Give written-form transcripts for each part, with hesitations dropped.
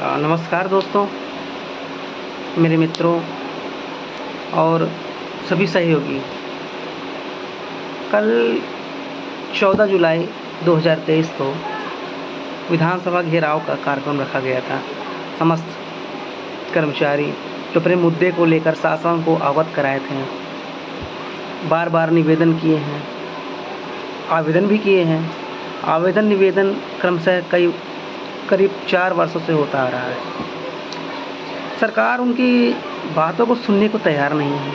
नमस्कार दोस्तों, मेरे मित्रों और सभी सहयोगी। कल 14 जुलाई 2023 को विधानसभा घेराव का कार्यक्रम रखा गया था। समस्त कर्मचारी जो अपने मुद्दे को लेकर शासन को अवगत कराए थे, बार बार निवेदन किए हैं, आवेदन भी किए हैं। आवेदन निवेदन क्रमशः करीब 4 वर्षों से होता आ रहा है। सरकार उनकी बातों को सुनने को तैयार नहीं है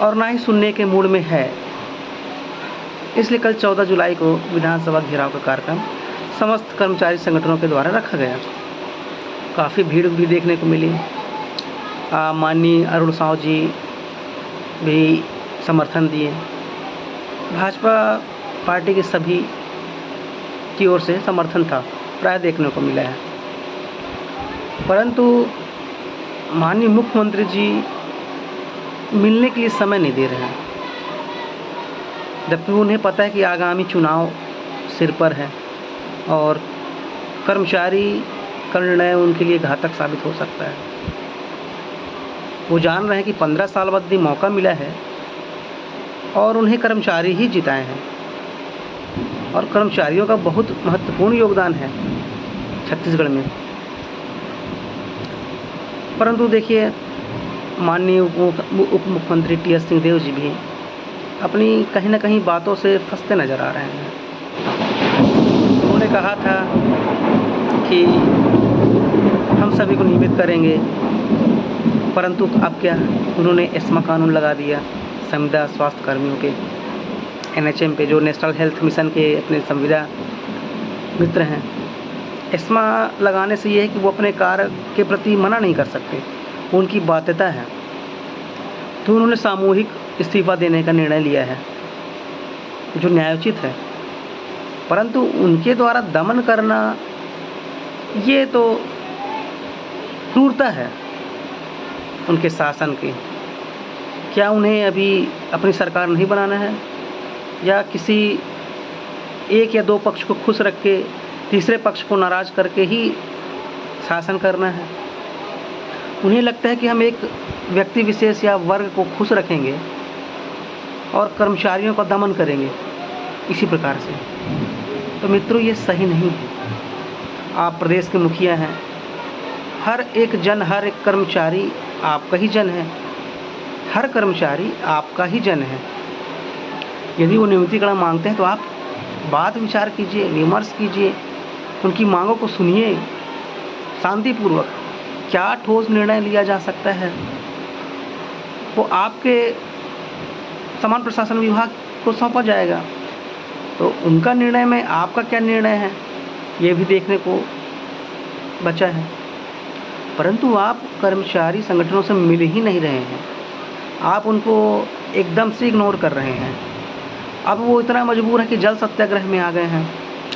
और ना ही सुनने के मूड में है। इसलिए कल 14 जुलाई को विधानसभा घेराव का कार्यक्रम समस्त कर्मचारी संगठनों के द्वारा रखा गया। काफ़ी भीड़ भी देखने को मिली। माननीय अरुण साव जी भी समर्थन दिए। भाजपा पार्टी के सभी की ओर से समर्थन था, प्राय देखने को मिला है। परंतु माननीय मुख्यमंत्री जी मिलने के लिए समय नहीं दे रहे हैं, जबकि उन्हें पता है कि आगामी चुनाव सिर पर है और कर्मचारी का निर्णय उनके लिए घातक साबित हो सकता है। वो जान रहे हैं कि 15 साल बाद मौका मिला है और उन्हें कर्मचारी ही जिताए हैं और कर्मचारियों का बहुत महत्वपूर्ण योगदान है छत्तीसगढ़ में। परंतु देखिए, माननीय उप मुख्यमंत्री टी.एस. सिंहदेव जी भी अपनी कहीं न कहीं बातों से फंसते नज़र आ रहे हैं। उन्होंने कहा था कि हम सभी को नियमित करेंगे, परंतु अब क्या, उन्होंने एस्मा कानून लगा दिया संविदा स्वास्थ्य कर्मियों के NHM पे, जो नेशनल हेल्थ मिशन के अपने संविदा मित्र हैं। एस्मा लगाने से ये है कि वो अपने कार्य के प्रति मना नहीं कर सकते, उनकी बाध्यता है। तो उन्होंने सामूहिक इस्तीफा देने का निर्णय लिया है, जो न्यायोचित है। परंतु उनके द्वारा दमन करना ये तो क्रूरता है उनके शासन की। क्या उन्हें अभी अपनी सरकार नहीं बनाना है या किसी एक या दो पक्ष को खुश रख के तीसरे पक्ष को नाराज़ करके ही शासन करना है? उन्हें लगता है कि हम एक व्यक्ति विशेष या वर्ग को खुश रखेंगे और कर्मचारियों का दमन करेंगे इसी प्रकार से। तो मित्रों, ये सही नहीं है। आप प्रदेश के मुखिया हैं, हर एक जन, हर एक कर्मचारी आपका ही जन है, हर कर्मचारी आपका ही जन है। यदि वो नियमितीकरण मांगते हैं तो आप बात विचार कीजिए, विमर्श कीजिए, उनकी मांगों को सुनिए शांतिपूर्वक। क्या ठोस निर्णय लिया जा सकता है, वो आपके समान प्रशासन विभाग को सौंपा जाएगा। तो उनका निर्णय में आपका क्या निर्णय है, ये भी देखने को बचा है। परंतु आप कर्मचारी संगठनों से मिल ही नहीं रहे हैं, आप उनको एकदम से इग्नोर कर रहे हैं। अब वो इतना मजबूर है कि जल सत्याग्रह में आ गए हैं,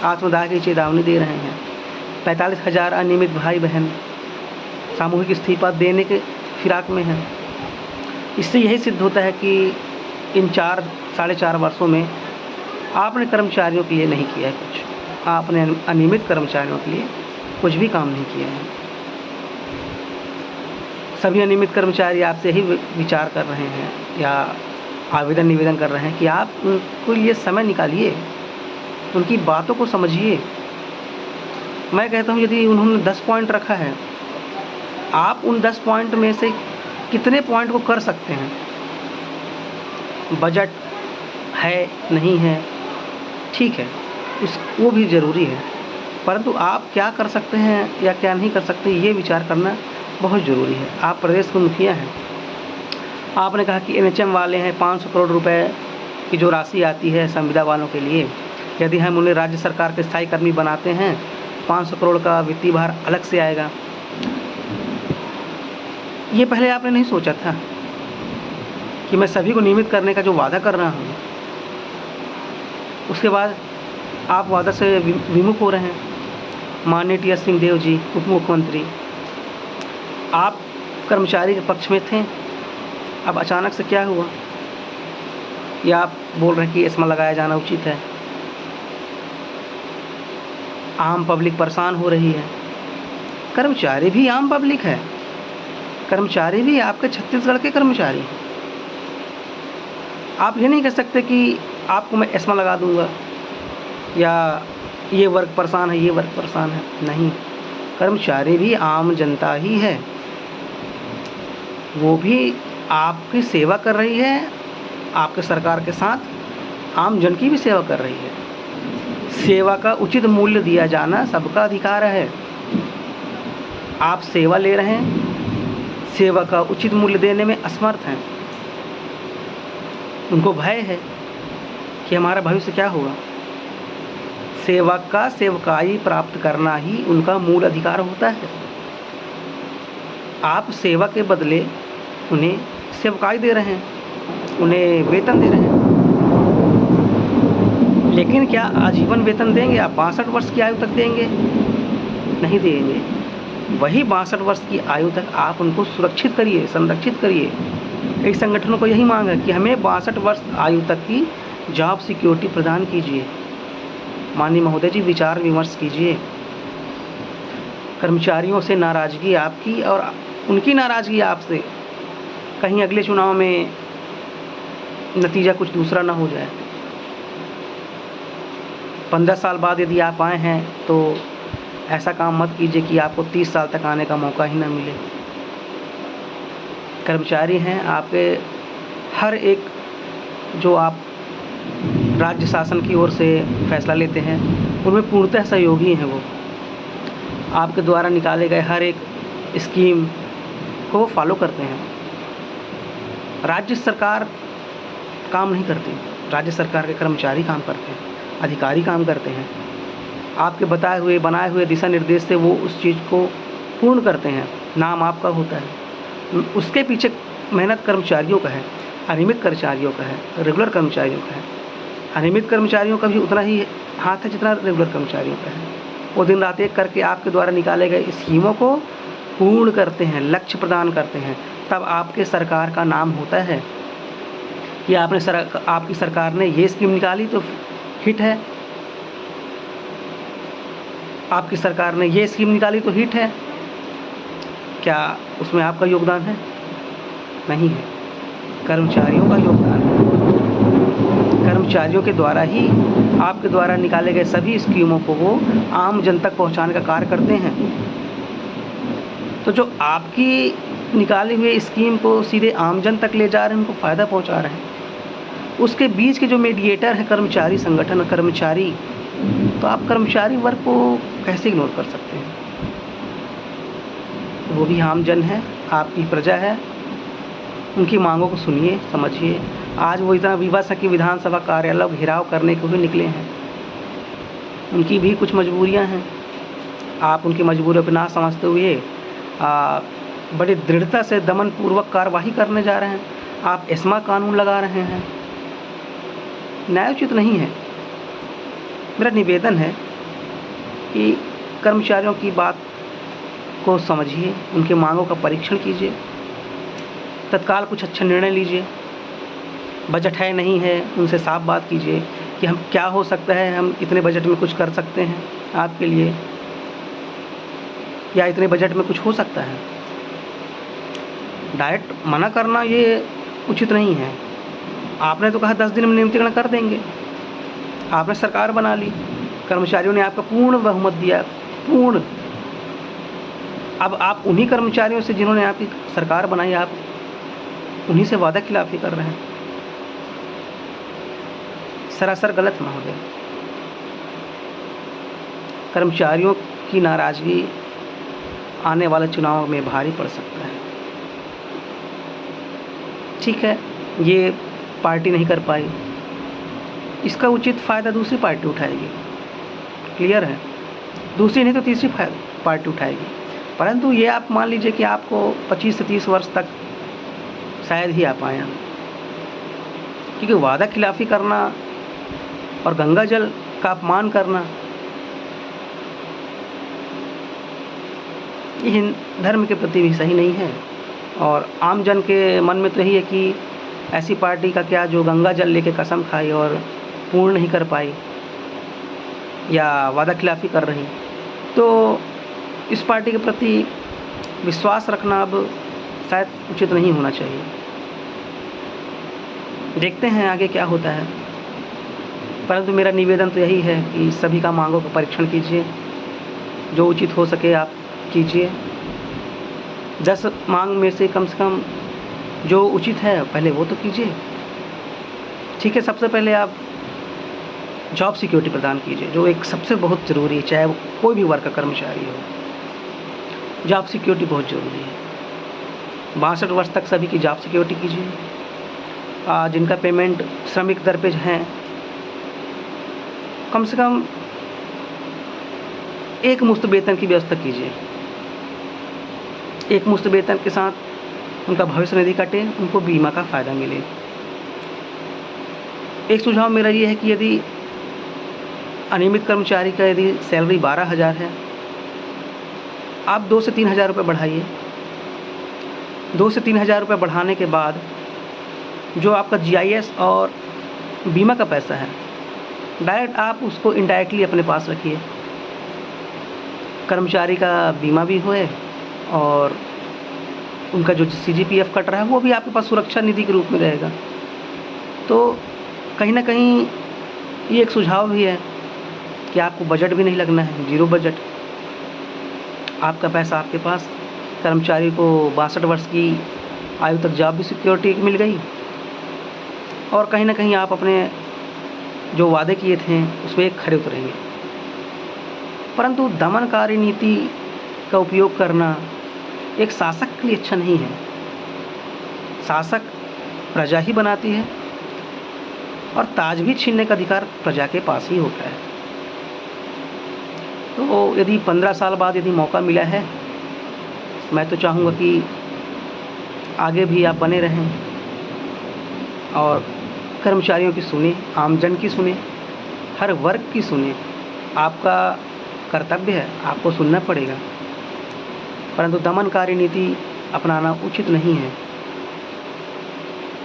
आत्मदाह की चेतावनी दे रहे हैं। 45,000 अनियमित भाई बहन सामूहिक इस्तीफा देने के फिराक में हैं। इससे यही सिद्ध होता है कि इन 4-4.5 वर्षों में आपने कर्मचारियों के लिए नहीं किया है कुछ। आपने अनियमित कर्मचारियों के लिए कुछ भी काम नहीं किया है। सभी अनियमित कर्मचारी आपसे ही विचार कर रहे हैं या आवेदन निवेदन कर रहे हैं कि आप उनके लिए समय निकालिए, उनकी बातों को समझिए। मैं कहता हूँ, यदि उन्होंने 10 पॉइंट रखा है, आप उन 10 पॉइंट में से कितने पॉइंट को कर सकते हैं? बजट है नहीं है, ठीक है, वो भी ज़रूरी है, परंतु आप क्या कर सकते हैं या क्या नहीं कर सकते, ये विचार करना बहुत ज़रूरी है। आप प्रदेश के मुखिया हैं, आपने कहा कि NHM वाले हैं, 500 करोड़ रुपए की जो राशि आती है संविदा वालों के लिए, यदि हम उन्हें राज्य सरकार के स्थायी कर्मी बनाते हैं, 500 करोड़ का वित्तीय भार अलग से आएगा। ये पहले आपने नहीं सोचा था कि मैं सभी को नियमित करने का जो वादा कर रहा हूँ, उसके बाद आप वादा से विमुख हो रहे हैं। माननीय टी.एस. सिंहदेव जी, उप मुख्यमंत्री, आप कर्मचारी के पक्ष में थे, अब अचानक से क्या हुआ? या आप बोल रहे हैं कि एस्मा लगाया जाना उचित है? आम पब्लिक परेशान हो रही है। कर्मचारी भी आम पब्लिक है, कर्मचारी भी आपके छत्तीसगढ़ के कर्मचारी हैं। आप ये नहीं कह सकते कि आपको मैं एस्मा लगा दूंगा या ये वर्ग परेशान है, ये वर्ग परेशान है। नहीं, कर्मचारी भी आम जनता ही है, वो भी आपकी सेवा कर रही है, आपके सरकार के साथ आम जन की भी सेवा कर रही है। सेवा का उचित मूल्य दिया जाना सबका अधिकार है। आप सेवा ले रहे हैं, सेवा का उचित मूल्य देने में असमर्थ हैं, उनको भय है कि हमारा भविष्य क्या होगा। सेवक का सेवकाई प्राप्त करना ही उनका मूल अधिकार होता है। आप सेवा के बदले उन्हें सेवकाई दे रहे हैं, उन्हें वेतन दे रहे हैं, लेकिन क्या आजीवन वेतन देंगे? आप 62 वर्ष की आयु तक देंगे? नहीं देंगे। वही 62 वर्ष की आयु तक आप उनको सुरक्षित करिए, संरक्षित करिए। कई संगठनों को यही मांग है कि हमें 62 वर्ष आयु तक की जॉब सिक्योरिटी प्रदान कीजिए। माननीय महोदय जी, विचार विमर्श कीजिए। कर्मचारियों से नाराज़गी आपकी और उनकी नाराज़गी आपसे, कहीं अगले चुनाव में नतीजा कुछ दूसरा ना हो जाए। 15 साल बाद यदि आप आए हैं तो ऐसा काम मत कीजिए कि आपको 30 साल तक आने का मौका ही ना मिले। कर्मचारी हैं आपके, हर एक जो आप राज्य शासन की ओर से फैसला लेते हैं उनमें पूर्णतः सहयोगी हैं। वो आपके द्वारा निकाले गए हर एक स्कीम को फॉलो करते हैं। राज्य सरकार काम नहीं करती, राज्य सरकार के कर्मचारी काम करते हैं, अधिकारी काम करते हैं। आपके बताए हुए बनाए हुए दिशा निर्देश से वो उस चीज़ को पूर्ण करते हैं, नाम आपका होता है। उसके पीछे मेहनत कर्मचारियों का है, अनियमित कर्मचारियों का है, रेगुलर कर्मचारियों का है। अनियमित कर्मचारियों का भी उतना ही हाथ है जितना रेगुलर कर्मचारियों का है। वो दिन रात एक करके आपके द्वारा निकाले गए स्कीमों को पूर्ण करते हैं, लक्ष्य प्रदान करते हैं। तब आपके सरकार का नाम होता है कि आपकी सरकार ने ये स्कीम निकाली तो हिट है, आपकी सरकार ने ये स्कीम निकाली तो हिट है। क्या उसमें आपका योगदान है? नहीं है, कर्मचारियों का योगदान है। कर्मचारियों के द्वारा ही आपके द्वारा निकाले गए सभी स्कीमों को वो आम जन तक पहुंचाने का कार्य करते हैं। तो जो आपकी निकाली हुई स्कीम को सीधे आम जन तक ले जा रहे हैं, उनको फ़ायदा पहुंचा रहे हैं, उसके बीच के जो मीडिएटर है कर्मचारी संगठन, कर्मचारी, तो आप कर्मचारी वर्ग को कैसे इग्नोर कर सकते हैं? वो भी आम जन है, आपकी प्रजा है, उनकी मांगों को सुनिए, समझिए। आज वो इतना विवश है कि विधानसभा कार्यालय घेराव करने को भी निकले हैं। उनकी भी कुछ मजबूरियां हैं, आप उनकी मजबूरियों पर ना समझते हुए बड़ी दृढ़ता से दमनपूर्वक कार्यवाही करने जा रहे हैं। आप एस्मा कानून लगा रहे हैं, न्यायोचित नहीं है। मेरा निवेदन है कि कर्मचारियों की बात को समझिए, उनके मांगों का परीक्षण कीजिए, तत्काल कुछ अच्छा निर्णय लीजिए। बजट है नहीं है, उनसे साफ बात कीजिए कि हम क्या हो सकता है, हम इतने बजट में कुछ कर सकते हैं आपके लिए, या इतने बजट में कुछ हो सकता है। डायरेक्ट मना करना ये उचित नहीं है। आपने तो कहा 10 दिन में नियमितीकरण कर देंगे, आपने सरकार बना ली, कर्मचारियों ने आपका पूर्ण बहुमत दिया, पूर्ण। अब आप उन्हीं कर्मचारियों से जिन्होंने आपकी सरकार बनाई, आप उन्हीं से वादा खिलाफी कर रहे हैं। सरासर गलत महोदय। कर्मचारियों की नाराज़गी आने वाले चुनाव में भारी पड़ सकता है। ठीक है, ये पार्टी नहीं कर पाई, इसका उचित फ़ायदा दूसरी पार्टी उठाएगी, क्लियर है। दूसरी नहीं तो तीसरी पार्टी उठाएगी। परंतु ये आप मान लीजिए कि आपको 25 से 30 वर्ष तक शायद ही आ पाए हम, क्योंकि वादा खिलाफ़ी करना और गंगा जल का अपमान करना ये हिंदू धर्म के प्रति भी सही नहीं है। और आम जन के मन में तो यही है कि ऐसी पार्टी का क्या जो गंगा जल लेके कसम खाई और पूर्ण नहीं कर पाई। या वादा-खिलाफ़ी कर रही, तो इस पार्टी के प्रति विश्वास रखना अब शायद उचित नहीं होना चाहिए। देखते हैं आगे क्या होता है, परंतु मेरा निवेदन तो यही है कि सभी का मांगों का परीक्षण कीजिए, जो उचित हो सके आप कीजिए। 10 मांग में से कम जो उचित है पहले वो तो कीजिए। ठीक है, सबसे पहले आप जॉब सिक्योरिटी प्रदान कीजिए, जो एक सबसे बहुत ज़रूरी है, चाहे वो कोई भी वर्ग का कर्मचारी हो। जॉब सिक्योरिटी बहुत ज़रूरी है। 62 वर्ष तक सभी की जॉब सिक्योरिटी कीजिए। जिनका पेमेंट श्रमिक दर पे हैं, कम से कम एक मुश्त वेतन की व्यवस्था कीजिए। एक मुश्त वेतन के साथ उनका भविष्य निधि कटे, उनको बीमा का फ़ायदा मिले। एक सुझाव मेरा ये है कि यदि अनियमित कर्मचारी का यदि सैलरी 12,000 है, आप 2 से 3,000 रुपये बढ़ाइए। 2 से 3,000 रुपये बढ़ाने के बाद जो आपका जीआईएस और बीमा का पैसा है, डायरेक्ट आप उसको इनडायरेक्टली अपने पास रखिए। कर्मचारी का बीमा भी होए और उनका जो सीजीपीएफ कट रहा है वो भी आपके पास सुरक्षा निधि के रूप में रहेगा। तो कहीं न कहीं ये एक सुझाव भी है कि आपको बजट भी नहीं लगना है, ज़ीरो बजट। आपका पैसा आपके पास, कर्मचारी को 62 वर्ष की आयु तक जॉब भी सिक्योरिटी मिल गई और कहीं न कहीं आप अपने जो वादे किए थे उसमें खरे उतरेंगे। परंतु दमनकारी नीति का उपयोग करना एक शासक के लिए अच्छा नहीं है। शासक प्रजा ही बनाती है और ताज भी छीनने का अधिकार प्रजा के पास ही होता है। तो यदि 15 साल बाद यदि मौका मिला है, मैं तो चाहूँगा कि आगे भी आप बने रहें और कर्मचारियों की सुने, आमजन की सुने, हर वर्ग की सुने। आपका कर्तव्य है, आपको सुनना पड़ेगा। परंतु दमनकारी नीति अपनाना उचित नहीं है।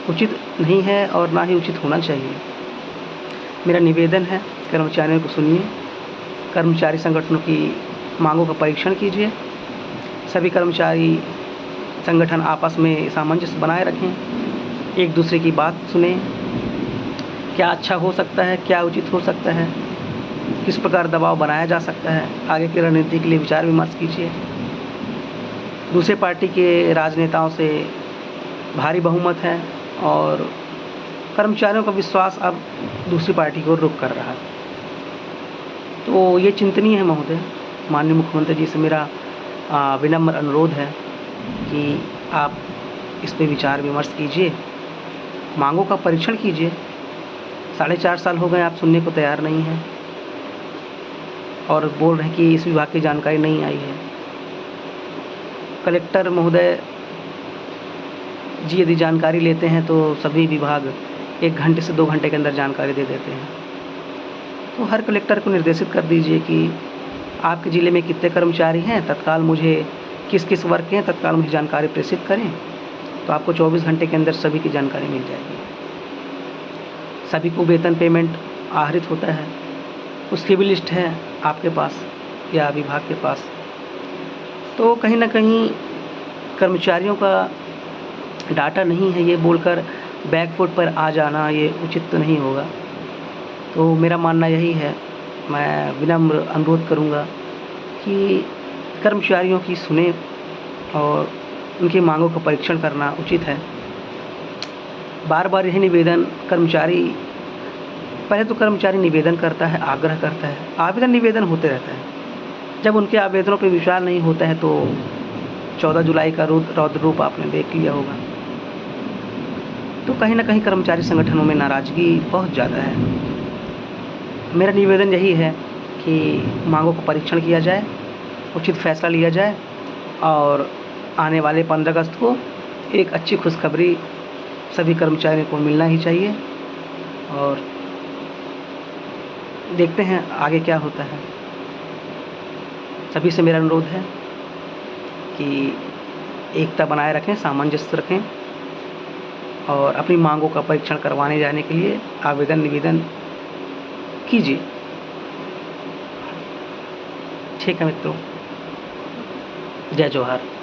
उचित नहीं है और ना ही उचित होना चाहिए। मेरा निवेदन है, कर्मचारियों को सुनिए, कर्मचारी संगठनों की मांगों का परीक्षण कीजिए। सभी कर्मचारी संगठन आपस में सामंजस्य बनाए रखें, एक दूसरे की बात सुनें, क्या अच्छा हो सकता है, क्या उचित हो सकता है, किस प्रकार दबाव बनाया जा सकता है, आगे की रणनीति के लिए विचार विमर्श कीजिए। दूसरे पार्टी के राजनेताओं से भारी बहुमत है और कर्मचारियों का विश्वास अब दूसरी पार्टी की ओर रुख कर रहा है। तो ये चिंतनीय है महोदय। माननीय मुख्यमंत्री जी से मेरा विनम्र अनुरोध है कि आप इस पे विचार विमर्श कीजिए, मांगों का परीक्षण कीजिए। 4.5 साल हो गए, आप सुनने को तैयार नहीं हैं और बोल रहे हैं कि इस विभाग की जानकारी नहीं आई है। कलेक्टर महोदय जी यदि जानकारी लेते हैं तो सभी विभाग 1 घंटे से 2 घंटे के अंदर जानकारी दे देते हैं। तो हर कलेक्टर को निर्देशित कर दीजिए कि आपके ज़िले में कितने कर्मचारी हैं, तत्काल मुझे किस वर्ग के हैं, तत्काल मुझे जानकारी प्रेषित करें। तो आपको 24 घंटे के अंदर सभी की जानकारी मिल जाएगी। सभी को वेतन पेमेंट आहरित होता है, उसकी भी लिस्ट है आपके पास या विभाग के पास। तो कहीं न कहीं कर्मचारियों का डाटा नहीं है, ये बोलकर बैकफुट पर आ जाना ये उचित तो नहीं होगा। तो मेरा मानना यही है, मैं विनम्र अनुरोध करूँगा कि कर्मचारियों की सुने और उनकी मांगों का परीक्षण करना उचित है। बार-बार यही निवेदन पहले तो कर्मचारी निवेदन करता है, आग्रह करता है, आवेदन निवेदन होते रहता है। जब उनके आवेदनों पर विचार नहीं होता है तो 14 जुलाई का रौद्र रूप आपने देख लिया होगा। तो कहीं न कहीं कर्मचारी संगठनों में नाराज़गी बहुत ज़्यादा है। मेरा निवेदन यही है कि मांगों का परीक्षण किया जाए, उचित फैसला लिया जाए और आने वाले 15 अगस्त को एक अच्छी खुशखबरी सभी कर्मचारियों को मिलना ही चाहिए और देखते हैं आगे क्या होता है। सभी से मेरा अनुरोध है कि एकता बनाए रखें, सामंजस्य रखें और अपनी मांगों का परीक्षण करवाने जाने के लिए आवेदन निवेदन कीजिए। ठीक है मित्रों, जय जवाहर।